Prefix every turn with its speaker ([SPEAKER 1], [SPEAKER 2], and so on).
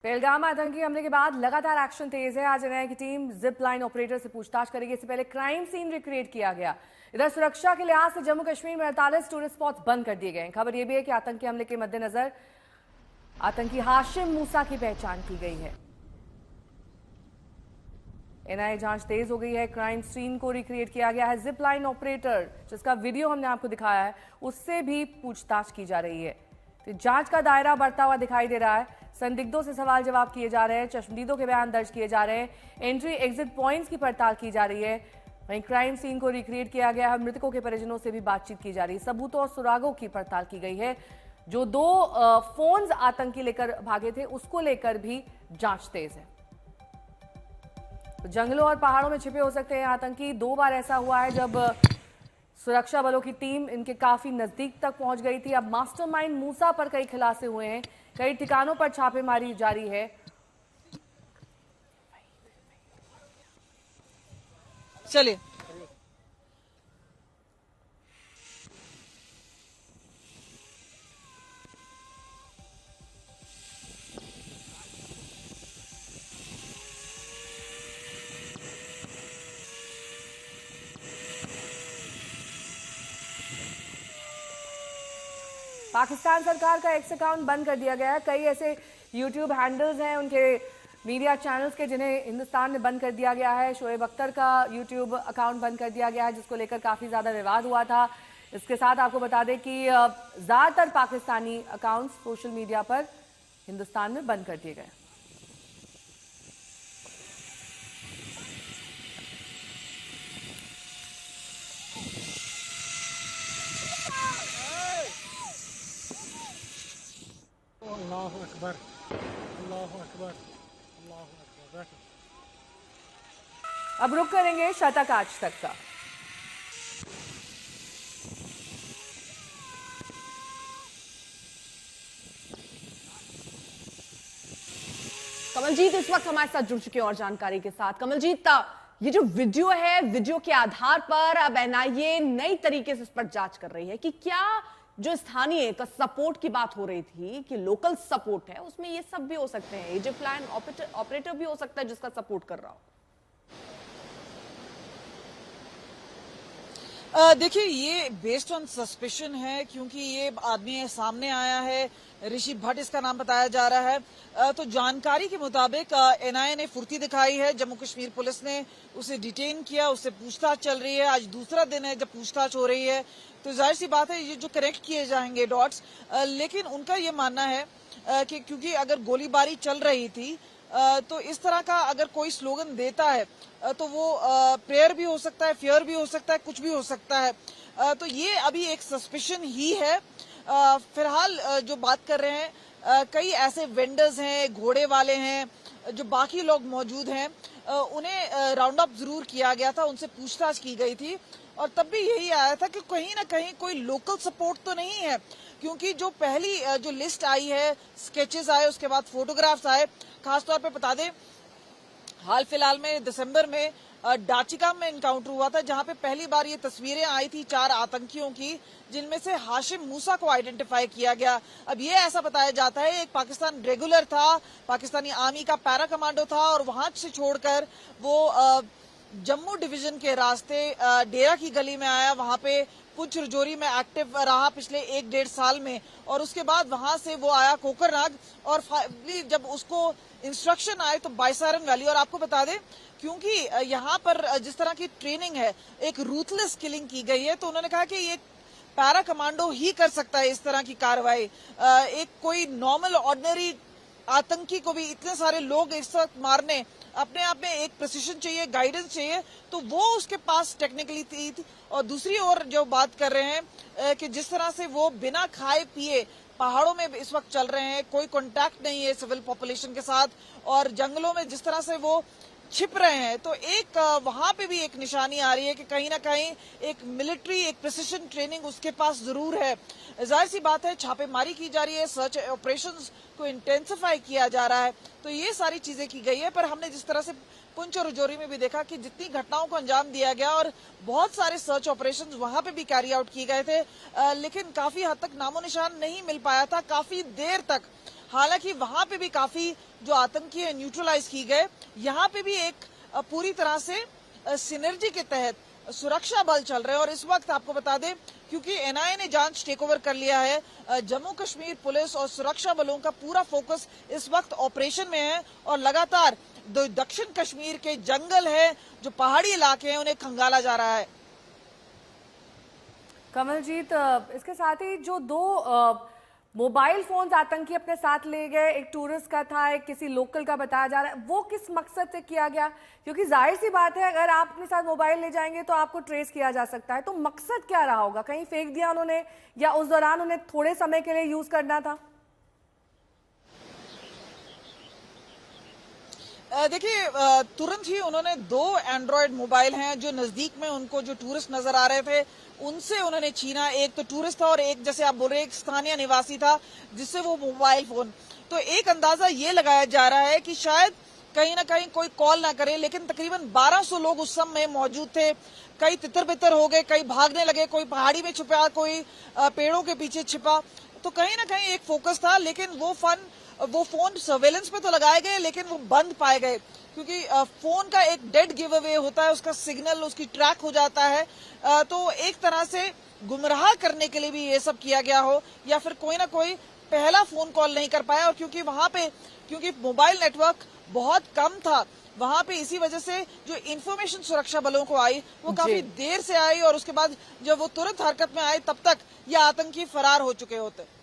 [SPEAKER 1] पहलगाम आतंकी हमले के बाद लगातार एक्शन तेज है। आज एनआईए की टीम जिप लाइन ऑपरेटर से पूछताछ करेगी। इससे पहले क्राइम सीन रिक्रिएट किया गया। इधर सुरक्षा के लिहाज से जम्मू कश्मीर में 48 टूरिस्ट स्पॉट्स बंद कर दिए गए हैं। खबर यह भी है कि आतंकी हमले के मद्देनजर आतंकी हाशिम मूसा की पहचान की गई है। एनआईए जांच तेज हो गई है। क्राइम सीन को रिक्रिएट किया गया है। जिप लाइन ऑपरेटर जिसका वीडियो हमने आपको दिखाया है उससे भी पूछताछ की जा रही है। तो जांच का दायरा बढ़ता हुआ दिखाई दे रहा है। संदिग्धों से सवाल जवाब किए जा रहे हैं। चश्मदीदों के बयान दर्ज किए जा रहे हैं। एंट्री एग्जिट पॉइंट्स की पड़ताल की जा रही है। वहीं क्राइम सीन को रिक्रिएट किया गया है। मृतकों के परिजनों से भी बातचीत की जा रही है। सबूतों और सुरागों की पड़ताल की गई है। जो 2 फोन्स आतंकी लेकर भागे थे उसको लेकर भी जांच तेज है। तो जंगलों और पहाड़ों में छिपे हो सकते हैं आतंकी। 2 बार ऐसा हुआ है जब सुरक्षा बलों की टीम इनके काफी नजदीक तक पहुंच गई थी। अब मास्टरमाइंड मूसा पर कई खुलासे हुए हैं। कई ठिकानों पर छापेमारी जारी है।
[SPEAKER 2] चलिए
[SPEAKER 1] पाकिस्तान सरकार का एक्स अकाउंट बंद कर दिया गया है। कई ऐसे यूट्यूब हैंडल्स हैं उनके मीडिया चैनल्स के जिन्हें हिंदुस्तान में बंद कर दिया गया है। शोएब अख्तर का यूट्यूब अकाउंट बंद कर दिया गया है जिसको लेकर काफ़ी ज़्यादा विवाद हुआ था। इसके साथ आपको बता दें कि ज़्यादातर पाकिस्तानी अकाउंट्स सोशल मीडिया पर हिंदुस्तान में बंद कर दिए गए।
[SPEAKER 3] अल्लाहु अकबर, अल्लाहु अकबर, अल्लाहु अकबर।
[SPEAKER 1] अब रुक करेंगे शतक आज तक का।
[SPEAKER 4] कमलजीत इस वक्त हमारे साथ जुड़ चुके हैं और जानकारी के साथ। कमलजीत, ये जो वीडियो है, वीडियो के आधार पर अब एनआईए नई तरीके से इस पर जांच कर रही है कि क्या जो स्थानीय का सपोर्ट की बात हो रही थी कि लोकल सपोर्ट है, उसमें ये सब भी हो सकते हैं। इजिप्ट लाइन ऑपरेटर भी हो सकता है जिसका सपोर्ट कर रहा हो।
[SPEAKER 2] देखिए, ये बेस्ड ऑन सस्पिशन है क्योंकि ये आदमी सामने आया है। ऋषि भट्ट इसका नाम बताया जा रहा है। तो जानकारी के मुताबिक एनआईए ने फुर्ती दिखाई है। जम्मू कश्मीर पुलिस ने उसे डिटेन किया, उससे पूछताछ चल रही है। आज दूसरा दिन है जब पूछताछ हो रही है, तो जाहिर सी बात है ये जो कनेक्ट किए जाएंगे डॉट्स। लेकिन उनका ये मानना है कि क्योंकि अगर गोलीबारी चल रही थी तो इस तरह का अगर कोई स्लोगन देता है तो वो प्रेयर भी हो सकता है, फियर भी हो सकता है, कुछ भी हो सकता है। तो ये अभी एक सस्पिशन ही है। फिलहाल जो बात कर रहे हैं, कई ऐसे वेंडर्स हैं, घोड़े वाले हैं, जो बाकी लोग मौजूद हैं, उन्हें राउंड अप जरूर किया गया था, उनसे पूछताछ की गई थी और तब भी यही आया था कि कहीं ना कहीं कोई लोकल सपोर्ट तो नहीं है। क्योंकि जो पहली जो लिस्ट आई है, स्केचेस आए, उसके बाद फोटोग्राफ्स आए। खासतौर पे बता दें, हाल फिलहाल में दिसंबर में डाचिका में एनकाउंटर हुआ था, जहां पे पहली बार ये तस्वीरें आई थी 4 आतंकियों की, जिनमें से हाशिम मूसा को आइडेंटिफाई किया गया। अब ये ऐसा बताया जाता है एक पाकिस्तान रेगुलर था, पाकिस्तानी आर्मी का पैरा कमांडो था और वहां से छोड़कर वो जम्मू डिवीजन के रास्ते डेरा की गली में आया। वहां पे पुंछ रजौरी में एक्टिव रहा पिछले 1-1.5 साल में और उसके बाद वहां से वो आया कोकरनाग और जब उसको इंस्ट्रक्शन आए तो बाईसारन वैली। और आपको बता दें, क्योंकि यहाँ पर जिस तरह की ट्रेनिंग है, एक रूथलेस किलिंग की गई है, तो उन्होंने कहा कि ये पैरा कमांडो ही कर सकता है इस तरह की कार्रवाई। एक कोई नॉर्मल ऑर्डिनरी आतंकी को भी इतने सारे लोग एक साथ मारने, अपने आप में एक प्रिसिशन चाहिए, गाइडेंस चाहिए, तो वो उसके पास टेक्निकली थी। और दूसरी ओर जो बात कर रहे हैं कि जिस तरह से वो बिना खाए पिए पहाड़ों में इस वक्त चल रहे हैं, कोई कांटेक्ट नहीं है सिविल पॉपुलेशन के साथ और जंगलों में जिस तरह से वो छिप रहे हैं, तो एक वहां पे भी एक निशानी आ रही है कि कहीं ना कहीं एक मिलिट्री, एक प्रिसिशन ट्रेनिंग उसके पास जरूर है। जाहिर सी बात है, छापेमारी की जा रही है, सर्च ऑपरेशंस को इंटेंसिफाई किया जा रहा है, तो ये सारी चीजें की गई है। पर हमने जिस तरह से पुंछ और रजौरी में भी देखा कि जितनी घटनाओं को अंजाम दिया गया और बहुत सारे सर्च ऑपरेशंस वहां पे भी कैरी आउट किए गए थे, लेकिन काफी हद तक नामो निशान नहीं मिल पाया था। काफी देर तक हालांकि वहां पे भी काफी जो आतंकी है न्यूट्रलाइज की गए। यहाँ पे भी एक पूरी तरह से सिनर्जी के तहत सुरक्षा बल चल रहे हैं। और इस वक्त आपको बता दें, क्योंकि एनआईए ने जांच टेक ओवर कर लिया है, जम्मू कश्मीर पुलिस और सुरक्षा बलों का पूरा फोकस इस वक्त ऑपरेशन में है और लगातार दक्षिण कश्मीर के जंगल है, जो पहाड़ी इलाके हैं, उन्हें खंगाला जा रहा है।
[SPEAKER 1] कमलजीत, इसके साथ ही जो दो मोबाइल फोन्स आतंकी अपने साथ ले गए, एक टूरिस्ट का था, एक किसी लोकल का बताया जा रहा है, वो किस मकसद से किया गया? क्योंकि जाहिर सी बात है, अगर आप अपने साथ मोबाइल ले जाएंगे तो आपको ट्रेस किया जा सकता है, तो मकसद क्या रहा होगा? कहीं फेंक दिया उन्होंने, या उस दौरान उन्हें थोड़े समय के लिए यूज करना था?
[SPEAKER 2] देखिए, तुरंत ही उन्होंने 2 एंड्रॉयड मोबाइल हैं जो नजदीक में उनको जो टूरिस्ट नजर आ रहे थे उनसे उन्होंने छीना। एक तो टूरिस्ट था और एक, जैसे आप बोल रहे हैं, एक स्थानीय निवासी था जिससे वो मोबाइल फोन। तो एक अंदाजा ये लगाया जा रहा है कि शायद कहीं ना कहीं कोई कॉल ना करे, लेकिन तकरीबन 1200 लोग उस समय मौजूद थे। कई तितर बितर हो गए, कई भागने लगे, कोई पहाड़ी में छुपा, कोई पेड़ों के पीछे छिपा। तो कहीं ना कहीं एक फोकस था, लेकिन वो फोन सर्वेलेंस पे तो लगाए गए लेकिन वो बंद पाए गए, क्योंकि फोन का एक डेड गिव अवे होता है, उसका सिग्नल, उसकी ट्रैक हो जाता है। तो एक तरह से गुमराह करने के लिए भी ये सब किया गया हो, या फिर कोई ना कोई पहला फोन कॉल नहीं कर पाया। और क्योंकि वहां पे मोबाइल नेटवर्क बहुत कम था, वहां पे इसी वजह से जो इंफॉर्मेशन सुरक्षा बलों को आई वो काफी देर से आई, और उसके बाद जब वो तुरंत हरकत में आए तब तक ये आतंकी फरार हो चुके होते।